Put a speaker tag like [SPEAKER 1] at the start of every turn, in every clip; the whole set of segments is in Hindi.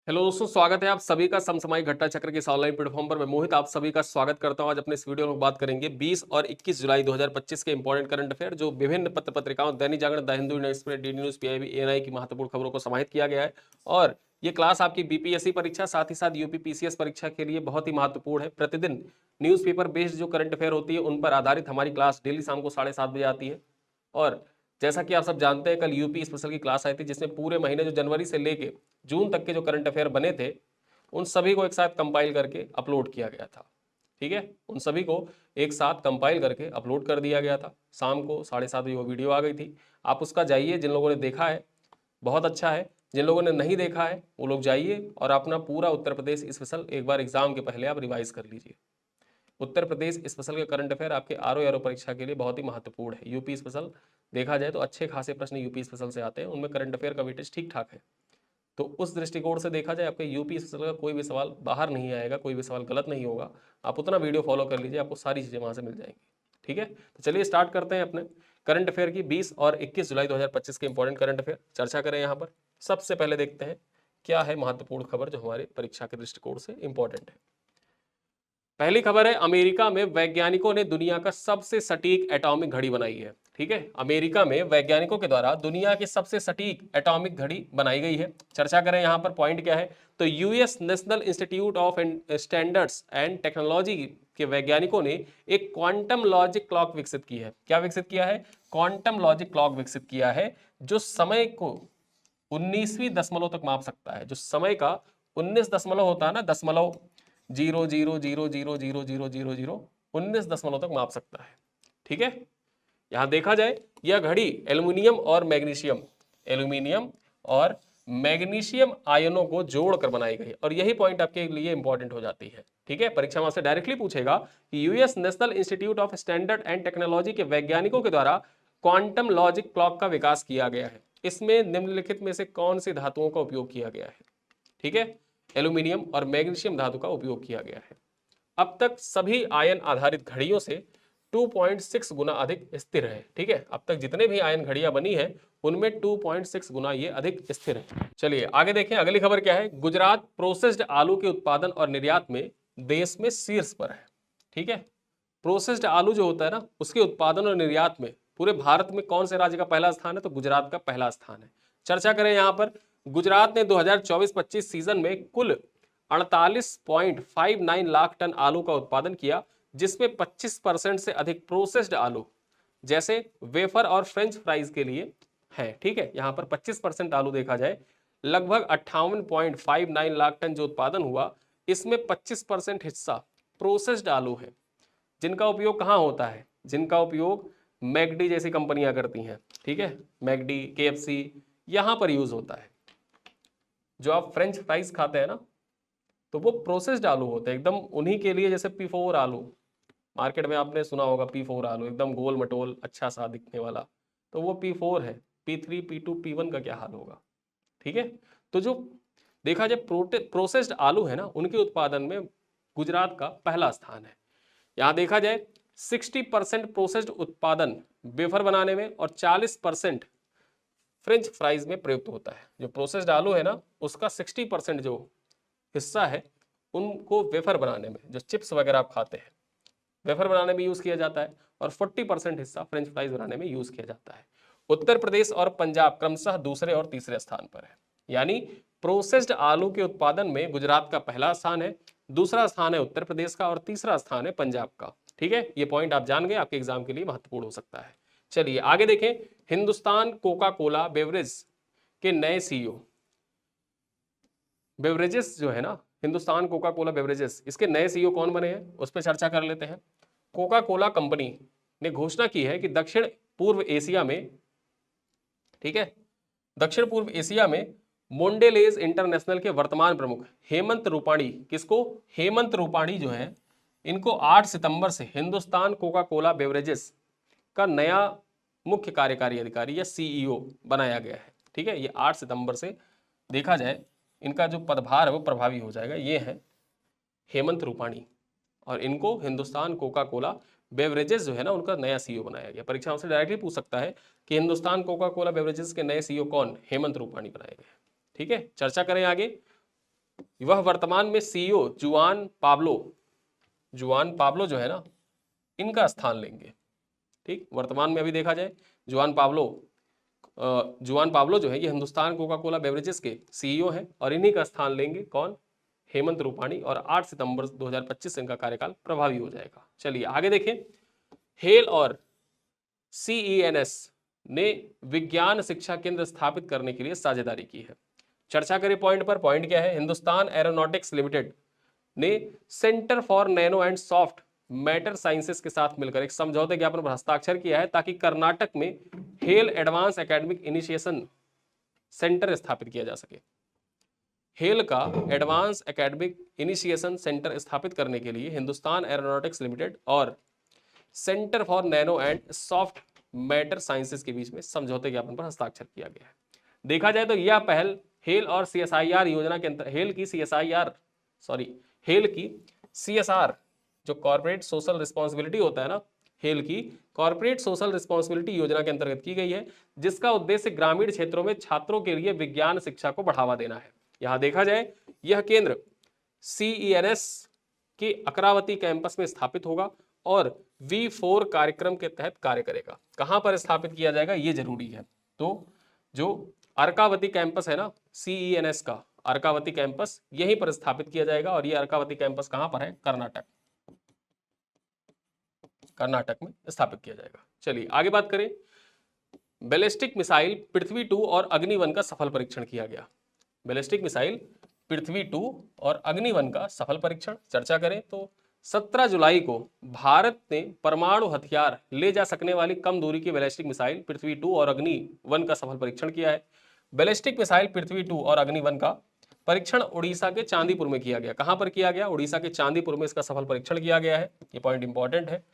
[SPEAKER 1] हेलो दोस्तों, स्वागत है आप सभी का समसामयिक घटना चक्र के इस ऑनलाइन प्लेटफॉर्म पर। मैं मोहित आप सभी का स्वागत करता हूं। आज अपने इस वीडियो में बात करेंगे 20 और 21 जुलाई 2025 के इंपॉर्टेंट करंट अफेयर, जो विभिन्न पत्र पत्रिकाओं Dainik Jagran, the Hindu, Indian Express, D news, PIB, ANI की महत्वपूर्ण खबरों को समाहित किया गया है। और ये क्लास आपकी बीपीएससी परीक्षा, साथ ही साथ यूपी पीसीएस परीक्षा के लिए बहुत ही महत्वपूर्ण है। प्रतिदिन न्यूज़पेपर बेस्ड जो करंट अफेयर होती है उन पर आधारित हमारी क्लास डेली शाम को 7:30 बजे आती है। और जैसा कि आप सब जानते हैं, कल यूपी स्पेशल की क्लास आई थी, जिसमें पूरे महीने जो जनवरी से लेके जून तक के जो करंट अफेयर बने थे उन सभी को एक साथ कंपाइल करके अपलोड किया गया था। ठीक है, उन सभी को एक साथ कंपाइल करके अपलोड कर दिया गया था। शाम को 7:30 बजे वो वीडियो आ गई थी। आप उसका जाइए, जिन लोगों ने देखा है बहुत अच्छा है, जिन लोगों ने नहीं देखा है वो लोग जाइए और अपना पूरा उत्तर प्रदेश स्पेशल एक बार एग्जाम के पहले आप रिवाइज कर लीजिए। उत्तर प्रदेश स्पेशल के करंट अफेयर आपके आरओ परीक्षा के लिए बहुत ही महत्वपूर्ण है। यूपी स्पेशल देखा जाए तो अच्छे खासे प्रश्न यूपी स्पेशल से आते हैं, उनमें करंट अफेयर का वेटेज ठीक ठाक है। तो उस दृष्टिकोण से देखा जाए आपके यूपी स्पेशल का कोई भी सवाल बाहर नहीं आएगा, कोई भी सवाल गलत नहीं होगा। आप उतना वीडियो फॉलो कर लीजिए, आपको सारी चीज़ें वहाँ से मिल जाएंगी। ठीक है, तो चलिए स्टार्ट करते हैं अपने करंट अफेयर की 20 और 21 जुलाई 2025 के इंपॉर्टेंट करंट अफेयर चर्चा करें यहाँ पर। सबसे पहले देखते हैं क्या है महत्वपूर्ण खबर जो हमारे परीक्षा के दृष्टिकोण से इंपॉर्टेंट है। पहली खबर है, अमेरिका में वैज्ञानिकों ने दुनिया का सबसे सटीक एटॉमिक घड़ी बनाई है। ठीक है, अमेरिका में वैज्ञानिकों के द्वारा दुनिया की सबसे सटीक एटॉमिक घड़ी बनाई गई है। चर्चा करें यहाँ पर पॉइंट क्या है, तो US national institute of standards and technology के वैज्ञानिकों ने एक क्वांटम लॉजिक क्लॉक विकसित की है। क्या विकसित किया है? क्वांटम लॉजिक क्लॉक विकसित किया है, जो समय को 19वीं दशमलव तक माप सकता है। जो समय का 19 दशमलव होता है ना, दशमलव 0.0000000 19 दशमलव तक माप सकता है। ठीक है, यहां देखा जाए यह घड़ी एल्यूमिनियम और मैग्नीशियम आयनों को जोड़कर बनाई गई और यही पॉइंट आपके लिए इंपॉर्टेंट हो जाती है। ठीक है, परीक्षा में आपसे डायरेक्टली पूछेगा कि US national institute of standard and technology के वैज्ञानिकों के द्वारा क्वांटम लॉजिक क्लॉक का विकास किया गया है। इसमें निम्नलिखित में से कौन सी धातुओं का उपयोग किया गया है? ठीक है, एल्यूमिनियम और मैग्नीशियम धातु का उपयोग किया गया है। अब तक सभी आयन आधारित घड़ियों से 2.6 गुना अधिक स्थिर है। ठीक है, अब तक जितने भी आयन घड़ियां बनी है उनमें 2.6 गुना ये अधिक स्थिर है। चलिए आगे देखें, अगली खबर क्या है। गुजरात प्रोसेस्ड आलू के उत्पादन और निर्यात में देश में शीर्ष पर है। ठीक है, प्रोसेस्ड आलू जो होता है ना, उसके उत्पादन और निर्यात में पूरे भारत में कौन से राज्य का पहला स्थान है? तो गुजरात का पहला स्थान है। चर्चा करें यहां पर, गुजरात ने 2024-25 सीजन में कुल 48.59 लाख टन आलू का उत्पादन किया, जिसमें 25% से अधिक प्रोसेस्ड आलू जैसे वेफर और फ्रेंच फ्राइज के लिए है। ठीक है, यहां पर 25% आलू देखा जाए, लगभग 58.59 लाख टन जो उत्पादन हुआ, इसमें 25% हिस्सा प्रोसेस्ड आलू है, जिनका उपयोग कहाँ होता है? जिनका उपयोग मैकडी जैसी कंपनियां करती हैं। ठीक है, मैकडी, केएफसी, यहां पर यूज होता है। जो आप फ्रेंच फ्राइज खाते हैं ना, तो वो प्रोसेस्ड आलू होते हैं एकदम उन्हीं के लिए। जैसे P4 आलू, मार्केट में आपने सुना होगा P4 आलू, एकदम गोल मटोल अच्छा सा दिखने वाला, तो वो P4 है। P3, P2, P1 का क्या हाल होगा? ठीक है, तो जो देखा जाए प्रोसेस्ड आलू है ना, उनके उत्पादन में गुजरात का पहला स्थान है। यहां देखा जाए 60% प्रोसेस्ड उत्पादन वेफर बनाने में और 40% फ्रेंच फ्राइज में प्रयुक्त होता है। जो प्रोसेस्ड आलू है ना, उसका 60% जो हिस्सा है उनको वेफर बनाने में, जो चिप्स वगैरह आप खाते हैं, वेफर बनाने में यूज किया जाता है, और 40% हिस्सा फ्रेंच फ्राइज बनाने में यूज किया जाता है। उत्तर प्रदेश और पंजाब क्रमशः दूसरे और तीसरे स्थान पर है। यानी प्रोसेस्ड आलू के उत्पादन में गुजरात का पहला स्थान है, दूसरा स्थान है उत्तर प्रदेश का और तीसरा स्थान है पंजाब का। ठीक है, ये पॉइंट आप जान गए, आपके एग्जाम के लिए महत्वपूर्ण हो सकता है। चलिए आगे देखें, हिंदुस्तान कोका कोला बेवरेज के नए सीईओ, बेवरेजेस जो है ना, हिंदुस्तान कोका कोला बेवरेजेस, इसके नए सीईओ कौन बने हैं उस पर चर्चा कर लेते हैं। कोका कोला कंपनी ने घोषणा की है कि दक्षिण पूर्व एशिया में, ठीक है, दक्षिण पूर्व एशिया में मोंडेलेज इंटरनेशनल के वर्तमान प्रमुख हेमंत रूपाणी, किसको? हेमंत रूपाणी जो है, इनको 8 सितंबर से हिंदुस्तान कोका कोला बेवरेजेस का नया मुख्य कार्यकारी अधिकारी या सीईओ बनाया गया है। ठीक है, ये 8 सितंबर से देखा जाए इनका जो पदभार है वो प्रभावी हो जाएगा। ये है हेमंत रूपाणी, और इनको हिंदुस्तान कोका कोला बेवरेजेस जो है ना, उनका नया सीईओ बनाया गया। परीक्षा से डायरेक्टली पूछ सकता है कि हिंदुस्तान कोका कोला बेवरेजेस के नए सीईओ कौन? हेमंत रूपाणी बनाए गए। ठीक है, चर्चा करें आगे। वह वर्तमान में सीईओ जुआन पाब्लो जो है ना, इनका स्थान लेंगे। ठीक, वर्तमान में अभी देखा जाए जुआन पाब्लो जो है ये हिंदुस्तान कोका कोला बेवरेजेस के सीईओ हैं और इन्हीं का स्थान लेंगे कौन, हेमंत रूपाणी, और 8 सितंबर 2025 से इनका कार्यकाल प्रभावी हो जाएगा। चलिए आगे देखें। हेल और CENS ने विज्ञान शिक्षा केंद्र स्थापित करने के लिए साझेदारी की है। चर्चा करें पॉइंट पर। पॉइंट क्या है, हिंदुस्तान एरोनॉटिक्स लिमिटेड ने centre for nano and soft matter sciences के साथ मिलकर एक समझौते ज्ञापन पर हस्ताक्षर किया है ताकि कर्नाटक में hello advance academic initiation centre स्थापित किया जा सके। हेल का एडवांस एकेडमिक इनिशिएशन सेंटर स्थापित करने के लिए हिंदुस्तान एरोनॉटिक्स लिमिटेड और centre for nano and soft matter sciences के बीच में समझौते ज्ञापन पर हस्ताक्षर किया गया है। देखा जाए तो यह पहल हेल और CSIR योजना के अंतर्गत हेल की CSR जो कॉर्पोरेट सोशल रिस्पॉन्सिबिलिटी होता है ना, हेल की कॉर्पोरेट सोशल रिस्पॉन्सिबिलिटी योजना के अंतर्गत की गई है, जिसका उद्देश्य ग्रामीण क्षेत्रों में छात्रों के लिए विज्ञान शिक्षा को बढ़ावा देना है। यहां देखा जाए यह केंद्र CENS के अकरावती कैंपस में स्थापित होगा और V4 कार्यक्रम के तहत कार्य करेगा। कहां पर स्थापित किया जाएगा ये जरूरी है। तो जो अर्कावती कैंपस है ना CENS का, अर्कावती कैंपस यहीं पर स्थापित किया जाएगा और ये अर्कावती कैंपस कहां पर है, कर्नाटक में स्थापित किया जाएगा। चलिए आगे बात करें। बैलिस्टिक मिसाइल पृथ्वी 2 और अग्नि 1 का सफल परीक्षण किया गया। बैलिस्टिक मिसाइल पृथ्वी 2 और अग्नि 1 का सफल परीक्षण चर्चा करें तो 17 जुलाई को भारत ने परमाणु हथियार ले जा सकने वाली कम दूरी की बैलिस्टिक मिसाइल पृथ्वी 2 और अग्नि 1 का सफल परीक्षण किया है। बैलिस्टिक मिसाइल पृथ्वी 2 और अग्नि 1 का परीक्षण उड़ीसा के चांदीपुर में किया गया। कहां पर किया गया, उड़ीसा के चांदीपुर में इसका सफल परीक्षण किया गया है। ये पॉइंट इंपॉर्टेंट है।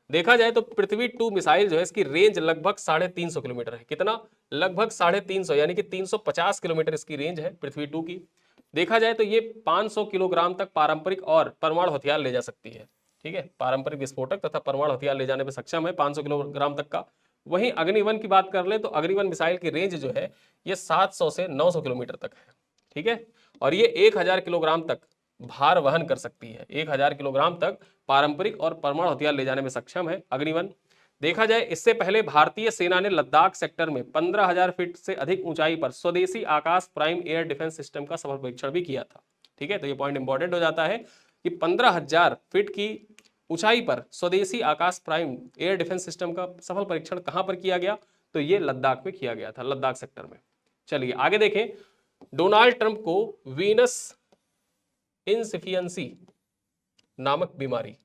[SPEAKER 1] देखा जाए तो पृथ्वी 2 मिसाइल जो है इसकी रेंज लगभग 350 किलोमीटर है। कितना, लगभग 350, यानी कि 350 किलोमीटर इसकी रेंज है पृथ्वी 2 की। देखा जाए तो ये 500 किलोग्राम तक पारंपरिक और परमाणु हथियार ले जा सकती है। ठीक है, पारंपरिक विस्फोटक तथा परमाणु हथियार ले जाने में सक्षम है 500 किलोग्राम तक का। वहीं अग्नि-1 की बात कर ले तो अग्नि-1 मिसाइल की रेंज जो है ये 700 से 900 किलोमीटर तक है। ठीक है, और ये 1000 किलोग्राम तक भार वहन कर सकती है। 1000 किलोग्राम तक पारंपरिक और परमाणु हथियार ले जाने में सक्षम है अग्नि-1। देखा जाए इससे पहले भारतीय सेना ने लद्दाख सेक्टर में 15,000 फीट से अधिक ऊंचाई पर स्वदेशी आकाश प्राइम एयर डिफेंस सिस्टम का सफल परीक्षण भी किया था। ठीक है, तो ये पॉइंट इंपॉर्टेंट हो जाता है कि 15,000 फीट की ऊंचाई पर स्वदेशी आकाश प्राइम एयर डिफेंस सिस्टम का सफल परीक्षण कहां पर किया गया, तो ये लद्दाख में किया गया था, लद्दाख सेक्टर में। चलिए आगे देखें। डोनाल्ड ट्रंप को वीनस इनसिफिशिएंसी नामक बीमारी,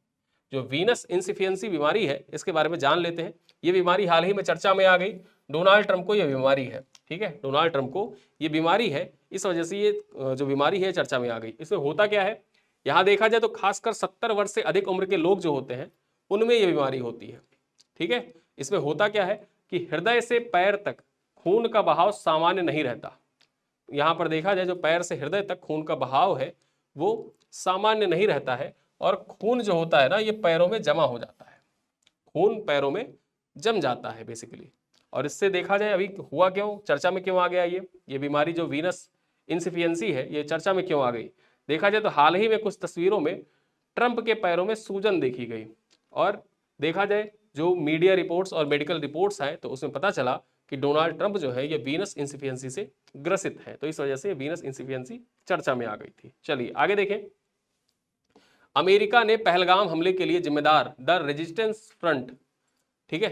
[SPEAKER 1] जो वीनस इनसिफिशिएंसी बीमारी है इसके बारे में जान लेते हैं। ये बीमारी हाल ही में चर्चा में आ गई। डोनाल्ड ट्रंप को ये बीमारी है। ठीक है, डोनाल्ड ट्रंप को ये बीमारी है, इस वजह से ये जो बीमारी है चर्चा में आ गई। इसमें होता क्या है, यहां देखा जाए तो खासकर 70 वर्ष से अधिक उम्र के लोग जो होते हैं उनमें ये बीमारी होती है। ठीक है, इसमें होता क्या है कि हृदय से पैर तक खून का बहाव सामान्य नहीं रहता। यहां पर देखा जाए जो पैर से हृदय तक खून का बहाव है वो सामान्य नहीं रहता है और खून जो होता है ना ये पैरों में जमा हो जाता है, खून पैरों में जम जाता है बेसिकली। और इससे देखा जाए अभी हुआ क्यों, चर्चा में क्यों आ गया ये बीमारी जो वीनस इनसिफिशिएंसी है ये चर्चा में क्यों आ गई। देखा जाए तो हाल ही में कुछ तस्वीरों में ट्रंप के पैरों में सूजन देखी गई और देखा जाए जो मीडिया रिपोर्ट्स और मेडिकल रिपोर्ट्स आए तो उसमें पता चला कि डोनाल्ड ट्रंप जो है ये वीनस इनसिफिशिएंसी से ग्रसित है। तो इस वजह से वीनस इनसिफिशिएंसी चर्चा में आ गई थी। चलिए आगे देखें। अमेरिका ने पहलगाम हमले के लिए जिम्मेदार द रेजिस्टेंस फ्रंट, ठीक है,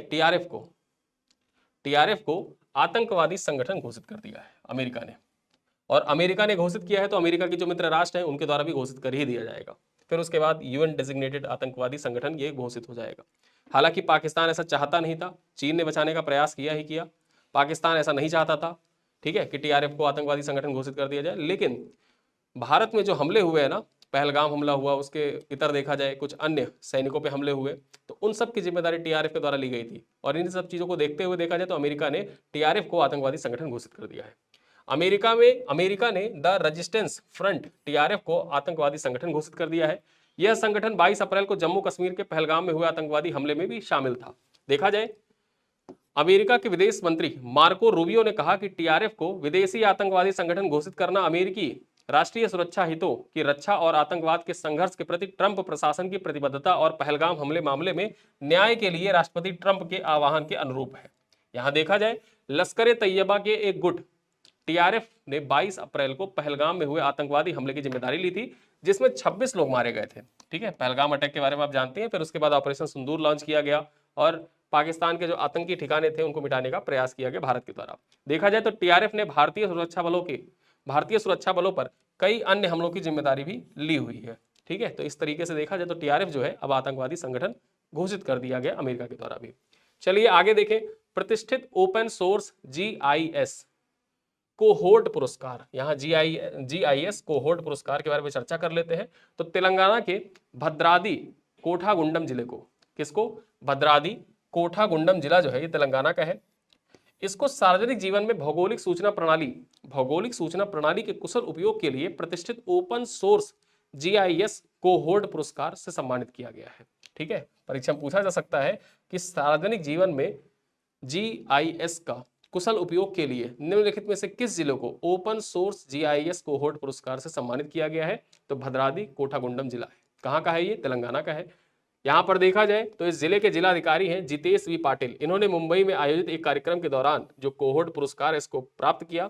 [SPEAKER 1] टीआरएफ को आतंकवादी संगठन घोषित कर दिया है अमेरिका ने। और अमेरिका ने घोषित किया है तो अमेरिका के जो मित्र राष्ट्र हैं उनके द्वारा भी घोषित कर ही दिया जाएगा। फिर उसके बाद यूएन डेजिग्नेटेड आतंकवादी संगठन ये घोषित हो जाएगा। हालांकि पाकिस्तान ऐसा चाहता नहीं था, चीन ने बचाने का प्रयास किया ही किया। पाकिस्तान ऐसा नहीं चाहता था, ठीक है, कि टीआरएफ को आतंकवादी संगठन घोषित कर दिया जाए। लेकिन भारत में जो हमले हुए हैं ना, पहलगाम हमला हुआ, उसके इतर देखा जाए कुछ अन्य सैनिकों पे हमले हुए, तो उन सब की जिम्मेदारी टीआरएफ के द्वारा ली गई थी। और इन सब चीजों को देखते हुए देखा जाए तो अमेरिका ने टीआरएफ को आतंकवादी संगठन घोषित कर दिया है। अमेरिका ने द रेजिस्टेंस फ्रंट टीआरएफ को आतंकवादी संगठन घोषित कर दिया है। यह संगठन 22 अप्रैल को जम्मू कश्मीर के पहलगाम में हुए आतंकवादी हमले में भी शामिल था। देखा जाए अमेरिका के विदेश मंत्री मार्को रूबियो ने कहा कि टीआरएफ को विदेशी आतंकवादी संगठन घोषित करना अमेरिकी राष्ट्रीय सुरक्षा हितों की रक्षा और आतंकवाद के संघर्ष के प्रति ट्रंप प्रशासन की प्रतिबद्धता और पहलगाम हमले मामले में न्याय के लिए राष्ट्रपति ट्रंप के आह्वान के अनुरूप है। यहां देखा जाए, लश्कर ए तैयबा के एक गुट टीआरएफ ने 22 अप्रैल को पहलगाम में हुए आतंकवादी हमले की जिम्मेदारी ली थी, जिसमें 26 लोग मारे गए थे। ठीक है, पहलगाम अटैक के बारे में आप जानते हैं। फिर उसके बाद ऑपरेशन सिंदूर लॉन्च किया गया और पाकिस्तान के जो आतंकी ठिकाने थे उनको मिटाने का प्रयास किया गया भारत के द्वारा। देखा जाए तो टीआरएफ ने भारतीय सुरक्षा बलों पर कई अन्य हमलों की जिम्मेदारी भी ली हुई है। ठीक है, तो इस तरीके से देखा जाए तो टीआरएफ जो है अब आतंकवादी संगठन घोषित कर दिया गया अमेरिका के द्वारा भी। चलिए आगे देखें, प्रतिष्ठित ओपन सोर्स जीआईएस कोहोर्ट पुरस्कार, यहाँ जीआईएस कोहोर्ट पुरस्कार के बारे में चर्चा कर लेते हैं। तो तेलंगाना के भद्राद्री कोठागुंडम जिले को, किसको, भद्राद्री कोठागुंडम जिला जो है ये तेलंगाना का है। इसको सार्वजनिक जीवन में भौगोलिक सूचना प्रणाली के कुशल उपयोग के लिए प्रतिष्ठित ओपन सोर्स जीआईएस कोहोर्ट पुरस्कार से सम्मानित किया गया है। ठीक है, परीक्षा में पूछा जा सकता है कि सार्वजनिक जीवन में जीआईएस का कुशल उपयोग के लिए निम्नलिखित में से किस जिले को ओपन सोर्स जीआईएस कोहोर्ट पुरस्कार से सम्मानित किया गया है? तो भद्राद्री कोठागुंडम जिला है। कहाँ का है ये? तेलंगाना का है। यहाँ पर देखा जाए तो इस जिले के जिलाधिकारी हैं जितेश वी पाटिल। इन्होंने मुंबई में आयोजित एक कार्यक्रम के दौरान जो कोहोर्ट पुरस्कार इसको प्राप्त किया।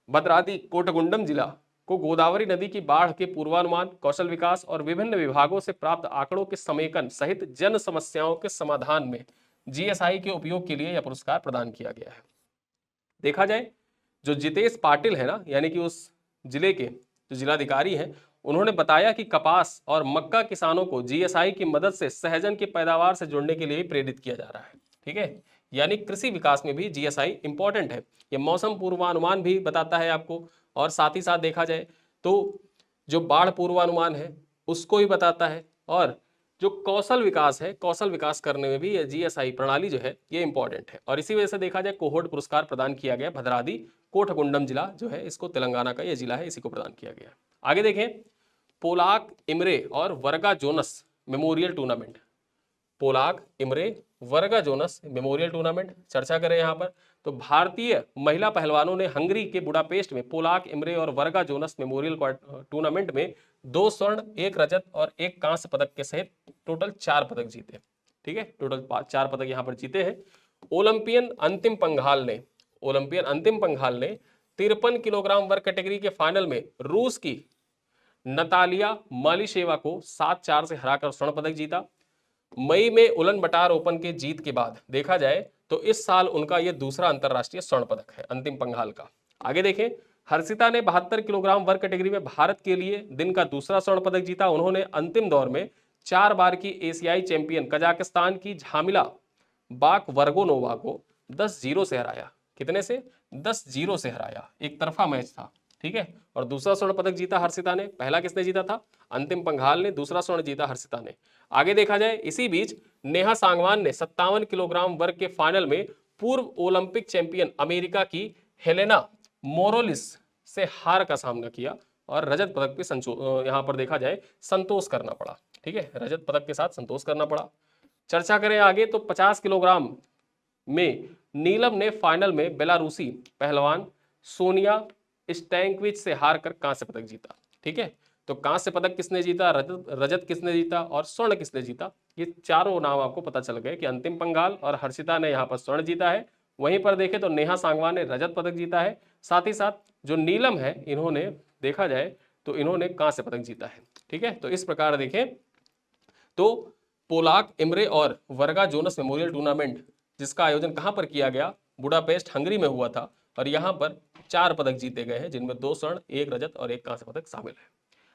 [SPEAKER 1] भद्राद्री कोठागुंडम जिला को गोदावरी नदी की बाढ़ के पूर्वानुमान, कौशल विकास और विभिन्न विभागों से प्राप्त आंकड़ों के समेकन सहित जन समस्याओं के समाधान में जीएसआई के उपयोग के लिए यह पुरस्कार प्रदान किया गया है। देखा जाए जो जितेश पाटिल है ना, यानी कि उस जिले के जो जिलाधिकारी हैं, उन्होंने बताया कि कपास और मक्का किसानों को जीएसआई की मदद से सहजन की पैदावार से जुड़ने के लिए प्रेरित किया जा रहा है। ठीक है, यानी कृषि विकास में भी जीएसआई इंपॉर्टेंट है। ये मौसम पूर्वानुमान भी बताता है आपको, और साथ ही साथ देखा जाए तो जो बाढ़ पूर्वानुमान है उसको भी बताता है, और जो कौशल विकास है, कौशल विकास करने में भी ये जीएसआई प्रणाली जो है ये इंपॉर्टेंट है। और इसी वजह से देखा जाए कोहोर्ट पुरस्कार प्रदान किया गया। भद्राद्री कोठागुंडम जिला जो है इसको तेलंगाना का ये जिला है, इसी को प्रदान किया गया। आगे देखें, पोलाक इमरे और वर्गा जोनस मेमोरियल टूर्नामेंट। पोलाक इमरे वर्गा जोनस मेमोरियल टूर्नामेंट चर्चा करें यहाँ पर, तो भारतीय महिला पहलवानों ने हंगरी के बुडापेस्ट में पोलाक इमरे और वर्गा जोनस मेमोरियल टूर्नामेंट में 2 स्वर्ण, 1 रजत और 1 कांस्य पदक के सहित टोटल 4 पदक जीते। ठीक है, टोटल 4 पदक यहाँ पर जीते हैं। ओलंपियन अंतिम पंघाल ने 53 किलोग्राम वर्ग कैटेगरी के फाइनल में रूस की नतालिया मालिशेवा को 7-4 से हराकर स्वर्ण पदक जीता। मई में उलन बटार ओपन के जीत के बाद देखा जाए तो इस साल उनका यह दूसरा अंतरराष्ट्रीय स्वर्ण पदक है अंतिम पंघाल का। आगे देखें, हर्षिता ने 72 किलोग्राम वर्ग कैटेगरी में भारत के लिए दिन का दूसरा स्वर्ण पदक जीता। उन्होंने अंतिम दौर में 4 बार की एशियाई चैंपियन कजाकिस्तान की झामिला बाकवर्गोनोवा को 10-0 से हराया। कितने से? 10-0 से हराया, एक तरफा मैच था। ठीक है, और दूसरा स्वर्ण पदक जीता हर्षिता ने। पहला किसने जीता था? अंतिम पंघाल ने। दूसरा स्वर्ण जीता हर्षिता ने। आगे देखा जाए, इसी बीच नेहा सांगवान ने 57 किलोग्राम वर्ग के फाइनल में पूर्व ओलंपिक चैंपियन अमेरिका की हेलेना मोरोलिस से हार का सामना किया और रजत पदक पे यहाँ पर देखा जाए संतोष करना पड़ा। ठीक है, रजत पदक के साथ संतोष करना पड़ा। चर्चा करें आगे तो 50 किलोग्राम में नीलम ने फाइनल में बेलारूसी पहलवान सोनिया स्टैंकविच से हारकर कांस्य पदक जीता। ठीक है, तो कांस्य पदक किसने जीता, रजत किसने जीता और स्वर्ण किसने जीता, ये चारों नाम आपको पता चल गए कि अंतिम पंघाल और हर्षिता ने यहाँ पर स्वर्ण जीता है। वहीं पर देखें तो नेहा सांगवान ने रजत पदक जीता है। साथ ही साथ जो नीलम है, इन्होंने देखा जाए तो इन्होंने कांस्य पदक जीता है। ठीक है, तो इस प्रकार देखें तो पोलाक इमरे और वर्गा जोनस मेमोरियल टूर्नामेंट जिसका आयोजन कहाँ पर किया गया? बुडापेस्ट हंगरी में हुआ था, और यहाँ पर 4 पदक जीते गए हैं, जिनमें 2 स्वर्ण, 1 रजत और 1 कांस्य पदक शामिल है।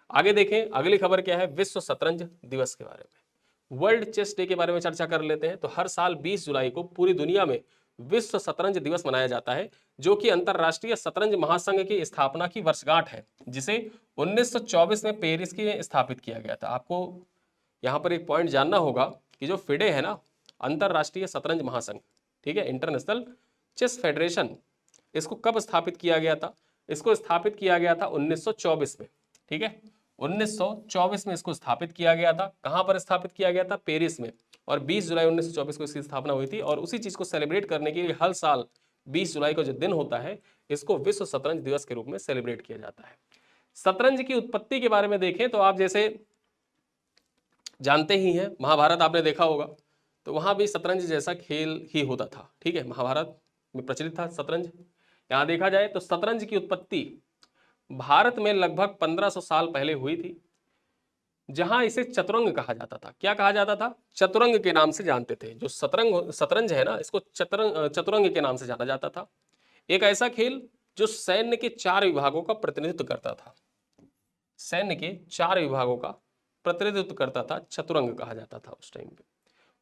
[SPEAKER 1] आगे देखें, अगली खबर क्या है? विश्व शतरंज दिवस के बारे में, वर्ल्ड चेस डे के बारे में चर्चा कर लेते हैं। तो हर साल 20 जुलाई को पूरी दुनिया में विश्व शतरंज दिवस मनाया जाता है, जो कि अंतरराष्ट्रीय शतरंज महासंघ की स्थापना की वर्षगांठ है, जिसे 1924 में पेरिस की स्थापित किया गया था। आपको यहाँ पर एक पॉइंट जानना होगा कि जो फिडे है ना, अंतरराष्ट्रीय शतरंज महासंघ, ठीक है, इंटरनेशनल चेस फेडरेशन, इसको कब स्थापित किया गया था? इसको स्थापित किया गया था 1924 में। ठीक है, 1924 में इसको स्थापित किया गया था। कहां पर स्थापित किया गया था? पेरिस में। और 20 जुलाई 1924 को इसकी स्थापना हुई थी, और उसी चीज को सेलिब्रेट करने के लिए हर साल 20 जुलाई को जो दिन होता है, इसको विश्व शतरंज दिवस के रूप में सेलिब्रेट किया जाता है। शतरंज की उत्पत्ति के बारे में देखें तो आप जैसे जानते ही हैं, महाभारत आपने देखा होगा, तो वहां भी शतरंज जैसा खेल ही होता था। ठीक है, महाभारत में प्रचलित था शतरंज। यहां देखा जाए तो शतरंज की उत्पत्ति भारत में लगभग 1500 साल पहले हुई थी, जहां इसे चतुरंग कहा जाता था। क्या कहा जाता था? चतुरंग के नाम से जानते थे। जो शतरंज है ना, इसको चतुरंग के नाम से जाना जाता था। एक ऐसा खेल जो सैन्य के 4 विभागों का प्रतिनिधित्व करता था। सैन्य के 4 विभागों का प्रतिनिधित्व करता था, चतुरंग कहा जाता था उस टाइम पे।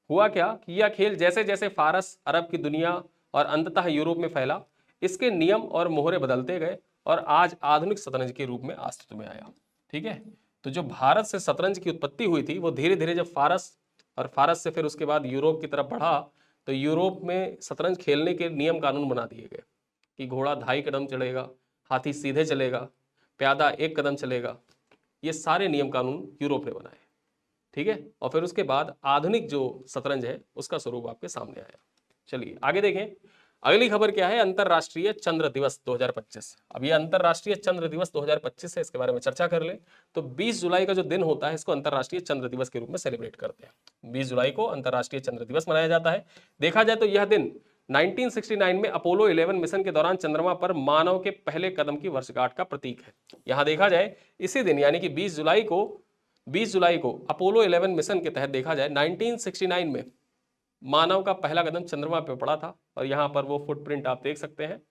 [SPEAKER 1] हुआ क्या कि यह खेल जैसे जैसे फारस, अरब की दुनिया और अंततः यूरोप में फैला, इसके नियम और मोहरे बदलते गए और आज आधुनिक शतरंज के रूप में अस्तित्व में आया। ठीक है, तो जो भारत से शतरंज की उत्पत्ति हुई थी, वो धीरे धीरे जब फारस और फारस से फिर उसके बाद यूरोप की तरफ बढ़ा, तो यूरोप में शतरंज खेलने के नियम कानून बना दिए गए कि घोड़ा 2.5 कदम चलेगा, हाथी सीधे चलेगा, प्यादा 1 कदम चलेगा। ये सारे नियम कानून यूरोप ने बनाए। ठीक है, और फिर उसके बाद आधुनिक जो शतरंज है उसका स्वरूप आपके सामने आया। चलिए आगे देखें, अगली खबर क्या है? अंतरराष्ट्रीय चंद्र दिवस 2025। अब ये अंतरराष्ट्रीय चंद्र दिवस 2025 है, इसके बारे में चर्चा कर ले। तो 20 जुलाई का जो दिन होता है, इसको अंतरराष्ट्रीय चंद्र दिवस के रूप में सेलिब्रेट करते हैं। 20 जुलाई को अंतरराष्ट्रीय चंद्र दिवस मनाया जाता है। देखा जाए तो यह दिन 1969 में अपोलो 11 मिशन के दौरान चंद्रमा पर मानव के पहले कदम की वर्षगांठ का प्रतीक है। यहां देखा जाए इसी दिन यानी कि 20 जुलाई को अपोलो 11 मिशन के तहत देखा जाए 1969 में मानव का पहला कदम चंद्रमा पर पड़ा था। और यहाँ पर वो फुटप्रिंट आप देख सकते हैं,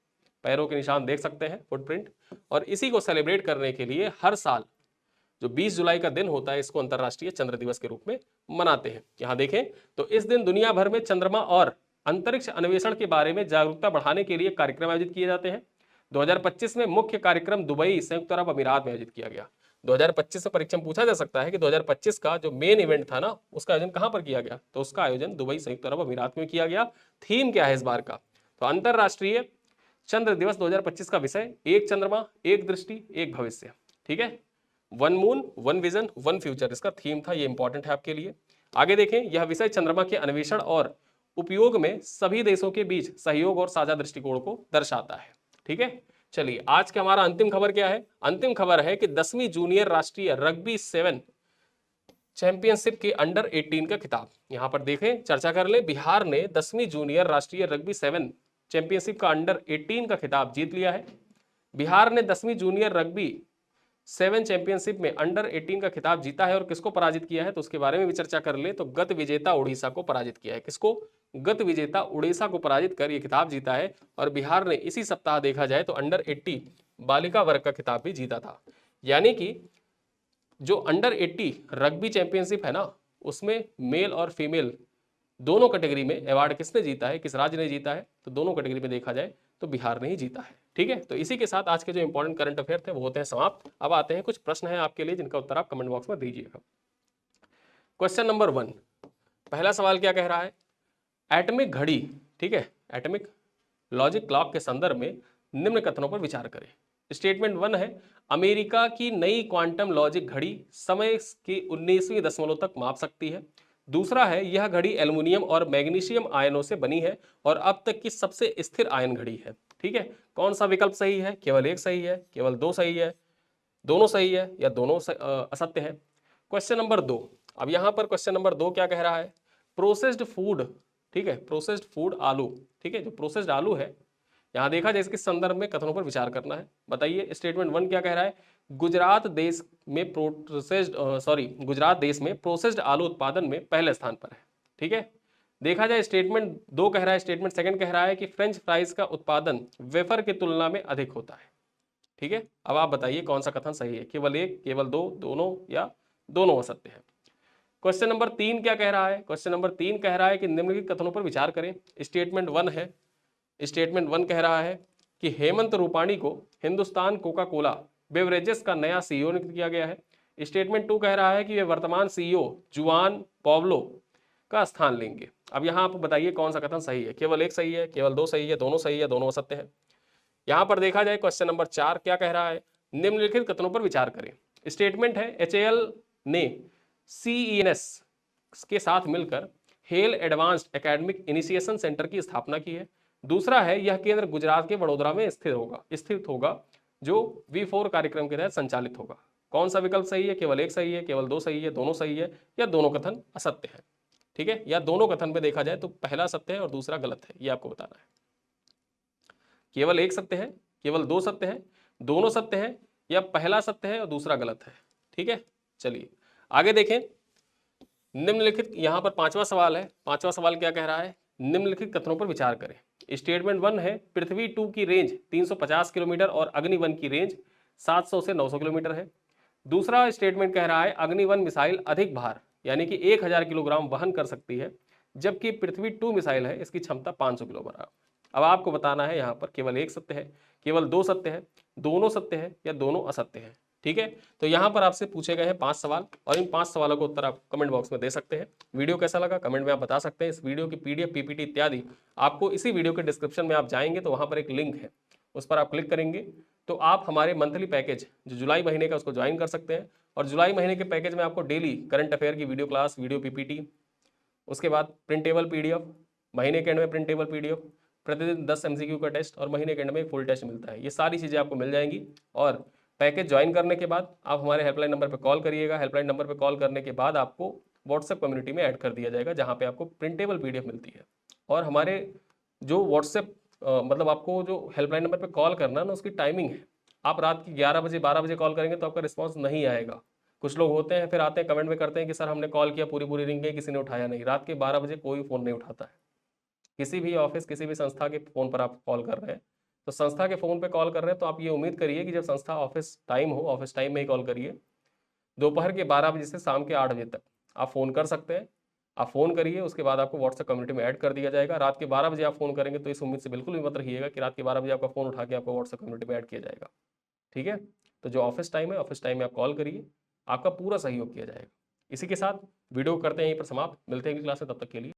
[SPEAKER 1] पैरों के निशान देख सकते हैं, फुटप्रिंट। और इसी को सेलिब्रेट करने के लिए हर साल जो 20 जुलाई का दिन होता है, इसको अंतरराष्ट्रीय चंद्र दिवस के रूप में मनाते हैं। यहाँ देखें तो इस दिन दुनिया भर में चंद्रमा और अंतरिक्ष अन्वेषण के बारे में जागरूकता बढ़ाने के लिए कार्यक्रम आयोजित किए जाते हैं। 2025 में मुख्य कार्यक्रम दुबई, संयुक्त अरब अमीरात में आयोजित किया गया। 2025 से परीक्षा में पूछा जा सकता है कि 2025 का जो मेन इवेंट था ना, उसका आयोजन कहां पर किया गया? तो उसका आयोजन दुबई, संयुक्त अरब अमीरात में किया गया। थीम क्या है इस बार का? तो अंतरराष्ट्रीय चंद्र दिवस 2025 का विषय एक चंद्रमा, एक दृष्टि, एक भविष्य। ठीक है, one moon, one vision, one future इसका थीम था। ये इंपॉर्टेंट है आपके लिए। आगे देखें, यह विषय चंद्रमा के अन्वेषण और उपयोग में सभी देशों के बीच सहयोग और साझा दृष्टिकोण को दर्शाता है। ठीक है, चलिए आज का हमारा अंतिम खबर क्या है? अंतिम खबर है कि 10वीं जूनियर राष्ट्रीय रग्बी 7 चैंपियनशिप के अंडर 18 का खिताब। यहां पर देखें, चर्चा कर ले। बिहार ने 10वीं जूनियर राष्ट्रीय रग्बी 7 चैंपियनशिप का अंडर 18 का खिताब जीत लिया है। बिहार ने 10वीं जूनियर रग्बी 7 चैंपियनशिप में अंडर 18 का खिताब जीता है। और किसको पराजित किया है तो उसके बारे में भी चर्चा कर ले। तो गत विजेता उड़ीसा को पराजित किया है। किसको? गत विजेता उड़ीसा को पराजित कर यह खिताब जीता है। और बिहार ने इसी सप्ताह देखा जाए तो अंडर 80 बालिका वर्ग का खिताब भी जीता था। यानी कि जो अंडर 80 रग्बी चैंपियनशिप है ना, उसमें मेल और फीमेल दोनों कैटेगरी में अवार्ड किसने जीता है, किस राज्य ने जीता है? तो दोनों कैटेगरी में देखा जाए तो बिहार ने ही जीता है। ठीक है, तो इसी के साथ आज के जो इंपॉर्टेंट करंट अफेयर थे वो होते हैं समाप्त। अब आते हैं कुछ प्रश्न हैं आपके लिए, जिनका उत्तर आप कमेंट बॉक्स में दीजिएगा। क्वेश्चन नंबर 1, पहला सवाल क्या कह रहा है? एटमिक घड़ी, ठीक है, एटमिक लॉजिक क्लॉक के संदर्भ में निम्न कथनों पर विचार करें। स्टेटमेंट 1 है, अमेरिका की नई क्वांटम लॉजिक घड़ी समय की 19वीं दशमलव तक माप सकती है। दूसरा है, यह घड़ी एल्युमिनियम और मैग्नीशियम आयनों से बनी है और अब तक की सबसे स्थिर आयन घड़ी है। ठीक है, कौन सा विकल्प सही है? केवल एक सही है, केवल 2 सही है, दोनों सही है, या दोनों असत्य है? क्वेश्चन नंबर 2, अब यहां पर क्वेश्चन नंबर 2 क्या कह रहा है? प्रोसेस्ड फूड, ठीक है, प्रोसेस्ड फूड आलू, ठीक है, जो प्रोसेस्ड आलू है, यहां देखा जाए इसके संदर्भ में कथनों पर विचार करना है। बताइए स्टेटमेंट 1 क्या कह रहा है? गुजरात देश में प्रोसेस्ड आलू उत्पादन में पहले स्थान पर है। ठीक है, देखा जाए स्टेटमेंट 2 कह रहा है, स्टेटमेंट सेकंड कह रहा है कि फ्रेंच फ्राइज का उत्पादन वेफर की तुलना में अधिक होता है। ठीक है, अब आप बताइए कौन सा कथन सही है? केवल एक, केवल 2, दोनों, या दोनों असत्य है? क्वेश्चन नंबर 3 क्या कह रहा है? क्वेश्चन नंबर 3 कह रहा है कि निम्नलिखित कथनों पर विचार करें। स्टेटमेंट 1 है, स्टेटमेंट 1 कह रहा है कि हेमंत रूपाणी को हिंदुस्तान कोका कोला बेवरेजेस का नया सीईओ नियुक्त किया गया है। स्टेटमेंट 2 कह रहा है कि वे वर्तमान सीईओ जुआन पॉब्लो का स्थान लेंगे। अब यहाँ आप बताइए कौन सा कथन सही है? केवल एक सही है, केवल 2 सही है, दोनों सही है, दोनों असत्य है? यहाँ पर देखा जाए क्वेश्चन नंबर 4 क्या कह रहा है? निम्नलिखित कथनों पर विचार करें। स्टेटमेंट है, HAL ने CENS के साथ मिलकर hello advanced academic initiation centre की स्थापना की है। दूसरा है, यह केंद्र गुजरात के वडोदरा में स्थित होगा। जो V4 कार्यक्रम के तहत संचालित होगा। कौन सा विकल्प सही है? केवल एक सही है, केवल दो सही है, दोनों सही है, या दोनों कथन असत्य है। ठीक है, या दोनों कथन पे देखा जाए तो पहला सत्य है और दूसरा गलत है, ये आपको बताना है। केवल एक सत्य है, केवल दो सत्य है, दोनों सत्य है, या पहला सत्य है और दूसरा गलत है। ठीक है, चलिए आगे देखें। निम्नलिखित, यहां पर पांचवा सवाल है। पांचवा सवाल क्या कह रहा है? निम्नलिखित कथनों पर विचार करें। स्टेटमेंट 1 है पृथ्वी 2 की रेंज 350 किलोमीटर और अग्नि 1 की रेंज 700 से 900 किलोमीटर है। दूसरा स्टेटमेंट कह रहा है अग्नि 1 मिसाइल अधिक भार यानी कि 1000 किलोग्राम वहन कर सकती है, जबकि पृथ्वी 2 मिसाइल है इसकी क्षमता 500 किलोग्राम। अब आपको बताना है यहाँ पर केवल एक सत्य है, केवल दो सत्य है, दोनों सत्य है, या दोनों असत्य है। ठीक है, तो यहाँ पर आपसे पूछे गए हैं 5 सवाल और इन 5 सवालों का उत्तर आप कमेंट बॉक्स में दे सकते हैं। वीडियो कैसा लगा कमेंट में आप बता सकते हैं। इस वीडियो की PDF PPT इत्यादि आपको इसी वीडियो के डिस्क्रिप्शन में आप जाएंगे तो वहाँ पर एक लिंक है, उस पर आप क्लिक करेंगे तो आप हमारे मंथली पैकेज जो जुलाई महीने का उसको ज्वाइन कर सकते हैं। और जुलाई महीने के पैकेज में आपको डेली करंट अफेयर की वीडियो क्लास, वीडियो PPT, उसके बाद प्रिंटेबल PDF, महीने के एंड में प्रिंटेबल PDF, प्रतिदिन 10 MCQ का टेस्ट और महीने के एंड में फुल टेस्ट मिलता है। ये सारी चीज़ें आपको मिल जाएंगी। और पैकेज ज्वाइन करने के बाद आप हमारे हेल्पलाइन नंबर पर कॉल करिएगा। हेल्पलाइन नंबर पर कॉल करने के बाद आपको व्हाट्सएप कम्युनिटी में ऐड कर दिया जाएगा, जहाँ पे आपको प्रिंटेबल PDF मिलती है। और हमारे जो व्हाट्सएप मतलब आपको जो हेल्पलाइन नंबर पर कॉल करना ना, उसकी टाइमिंग है। आप रात की 11 बजे 12 बजे कॉल करेंगे तो आपका रिस्पॉन्स नहीं आएगा। कुछ लोग होते हैं फिर आते हैं कमेंट में करते हैं कि सर हमने कॉल किया, पूरी पूरी रिंग गई, किसी ने उठाया नहीं। रात के 12 बजे कोई फ़ोन नहीं उठाता है। किसी भी ऑफिस, किसी भी संस्था के फ़ोन पर आप कॉल कर रहे हैं तो संस्था के फ़ोन पे कॉल कर रहे हैं तो आप ये उम्मीद करिए कि जब संस्था ऑफिस टाइम हो, ऑफिस टाइम में ही कॉल करिए। दोपहर के 12 बजे से शाम के 8 बजे तक आप फ़ोन कर सकते हैं। आप फ़ोन करिए, उसके बाद आपको व्हाट्सएप कम्युनिटी में ऐड कर दिया जाएगा। रात के 12 बजे आप फ़ोन करेंगे तो इस उम्मीद से बिल्कुल भी मत रहिएगा कि रात के 12 बजे आपका फ़ोन उठा के आपको व्हाट्सएप कम्युनिटी में ऐड किया जाएगा। ठीक है, तो जो ऑफिस टाइम है, ऑफिस टाइम में आप कॉल करिए, आपका पूरा सहयोग किया जाएगा। इसी के साथ वीडियो करते हैं यहीं पर समाप्त। मिलते हैं अगली क्लास में, तब तक के लिए।